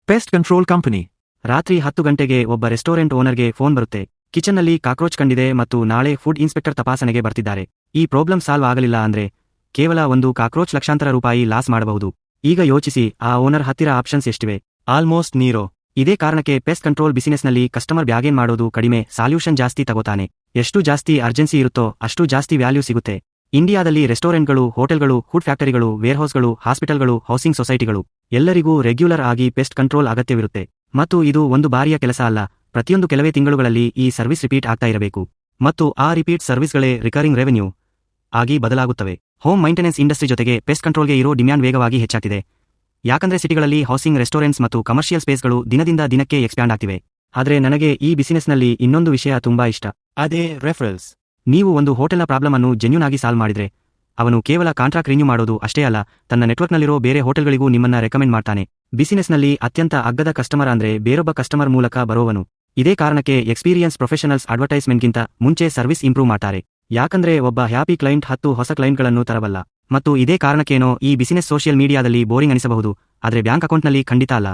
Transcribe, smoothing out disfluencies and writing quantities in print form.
Pest control company. ರಾತ್ರಿ 10 ಗಂಟೆಗೆ ಒಬ್ಬ ರೆಸ್ಟೋರೆಂಟ್ ಓನರ್ಗೆ ಫೋನ್ ಬರುತ್ತೆ. ಕಿಚನ್ನಲ್ಲಿ ಕಾಕ್ರೋಚ್ ಕಂಡಿದೆ ಮತ್ತು ನಾಳೆ ಫುಡ್ ಇನ್ಸ್ಪೆಕ್ಟರ್ ತಪಾಸಣೆಗೆ ಬರ್ತಿದ್ದಾರೆ. ಈ ಪ್ರಾಬ್ಲಮ್ ಸಾಲ್ವ್ ಆಗಲಿಲ್ಲ ಅಂದ್ರೆ ಕೇವಲ ಒಂದು ಕಾಕ್ರೋಚ್ ಲಕ್ಷಾಂತರ ರೂಪಾಯಿ ಲಾಸ್ ಮಾಡಬಹುದು. ಈಗ ಯೋಚಿಸಿ, ಆ ಓನರ್ ಹತ್ತಿರ ಆಪ್ಷನ್ಸ್ ಎಷ್ಟಿವೆ? ಆಲ್ಮೋಸ್ಟ್ ನೀರೋ. ಇದೇ ಕಾರಣಕ್ಕೆ ಪೆಸ್ಟ್ ಕಂಟ್ರೋಲ್ ಬಿಸಿನೆಸ್ನಲ್ಲಿ ಕಸ್ಟಮರ್ ಬ್ಯಾಗೇನ್ ಮಾಡೋದು ಕಡಿಮೆ, ಸಾಲ್ಯೂಷನ್ ಜಾಸ್ತಿ ತಗೋತಾನೆ. ಎಷ್ಟು ಜಾಸ್ತಿ ಅರ್ಜೆನ್ಸಿ ಇರುತ್ತೋ ಅಷ್ಟು ಜಾಸ್ತಿ ವ್ಯಾಲ್ಯೂ ಸಿಗುತ್ತೆ. ಇಂಡಿಯಾದಲ್ಲಿ ರೆಸ್ಟೋರೆಂಟ್ಗಳು, ಹೋಟೆಲ್ಗಳು, ಫುಡ್ ಫ್ಯಾಕ್ಟರಿಗಳು, ವೇರ್ಹೌಸ್ಗಳು, ಹಾಸ್ಪಿಟಲ್ಗಳು, ಹೌಸಿಂಗ್ ಸೊಸೈಟಿಗಳು ಎಲ್ಲರಿಗೂ ರೆಗ್ಯುಲರ್ ಆಗಿ ಪೆಸ್ಟ್ ಕಂಟ್ರೋಲ್ ಅಗತ್ಯವಿರುತ್ತೆ. ಮತ್ತು ಇದು ಒಂದು ಬಾರಿಯ ಕೆಲಸ ಅಲ್ಲ, ಪ್ರತಿಯೊಂದು ಕೆಲವೇ ತಿಂಗಳುಗಳಲ್ಲಿ ಈ ಸರ್ವಿಸ್ ರಿಪೀಟ್ ಆಗ್ತಾ ಇರಬೇಕು. ಮತ್ತು ಆ ರಿಪೀಟ್ ಸರ್ವಿಸ್ಗಳೇ ರಿಕರಿಂಗ್ ರೆವೆನ್ಯೂ ಆಗಿ ಬದಲಾಗುತ್ತವೆ. ಹೋಮ್ ಮೈಂಟೆನೆನ್ಸ್ ಇಂಡಸ್ಟ್ರಿ ಜೊತೆಗೆ ಪೆಸ್ಟ್ ಕಂಟ್ರೋಲ್ಗೆ ಇರೋ ಡಿಮ್ಯಾಂಡ್ ವೇಗವಾಗಿ ಹೆಚ್ಚಾಗ್ತಿದೆ. ಯಾಕಂದ್ರೆ ಸಿಟಿಗಳಲ್ಲಿ ಹೌಸಿಂಗ್, ರೆಸ್ಟೋರೆಂಟ್ಸ್ ಮತ್ತು ಕಮರ್ಷಿಯಲ್ ಸ್ಪೇಸ್ಗಳು ದಿನದಿಂದ ದಿನಕ್ಕೆ ಎಕ್ಸ್ಪ್ಯಾಂಡ್ ಆಗ್ತಿವೆ. ಆದ್ರೆ ನನಗೆ ಈ ಬಿಸಿನೆಸ್ನಲ್ಲಿ ಇನ್ನೊಂದು ವಿಷಯ ತುಂಬಾ ಇಷ್ಟ. ಅದೇ ರೆಫರಲ್ಸ್. ನೀವು ಒಂದು ಹೋಟೆಲ್ನ ಪ್ರಾಬ್ಲಮ್ ಅನ್ನು ಜೆನ್ಯೂನ್ ಆಗಿ ಸಾಲ್ವ್ ಮಾಡಿದ್ರೆ ಅವನು ಕೇವಲ ಕಾಂಟ್ರಾಕ್ಟ್ ರಿನ್ಯೂ ಮಾಡೋದು ಅಷ್ಟೇ ಅಲ್ಲ, ತನ್ನ ನೆಟ್ವರ್ಕ್ನಲ್ಲಿರೋ ಬೇರೆ ಹೋಟೆಲ್ಗಳಿಗೂ ನಿಮ್ಮನ್ನ ರೆಕಮೆಂಡ್ ಮಾಡ್ತಾನೆ. ಬಿಸಿನೆಸ್ನಲ್ಲಿ ಅತ್ಯಂತ ಅಗ್ಗದ ಕಸ್ಟಮರ್ ಅಂದ್ರೆ ಬೇರೊಬ್ಬ ಕಸ್ಟಮರ್ ಮೂಲಕ ಬರೋವನು. ಇದೇ ಕಾರಣಕ್ಕೆ ಎಕ್ಸ್ಪೀರಿಯನ್ಸ್ ಪ್ರೊಫೆಷನಲ್ಸ್ ಅಡ್ವರ್ಟೈಸ್ಮೆಂಟ್ಗಿಂತ ಮುಂಚೆ ಸರ್ವಿಸ್ ಇಂಪ್ರೂವ್ ಮಾಡ್ತಾರೆ. ಯಾಕಂದ್ರೆ ಒಬ್ಬ ಹ್ಯಾಪಿ ಕ್ಲೈಂಟ್ 10 ಹೊಸ ಕ್ಲೈಂಟ್ಗಳನ್ನು ತರಬಲ್ಲ. ಮತ್ತು ಇದೇ ಕಾರಣಕ್ಕೇನೋ ಈ ಬಿಸಿನೆಸ್ ಸೋಷಿಯಲ್ ಮೀಡಿಯಾದಲ್ಲಿ ಬೋರಿಂಗ್ ಅನಿಸಬಹುದು, ಆದ್ರೆ ಬ್ಯಾಂಕ್ ಅಕೌಂಟ್ನಲ್ಲಿ ಖಂಡಿತ ಅಲ್ಲ.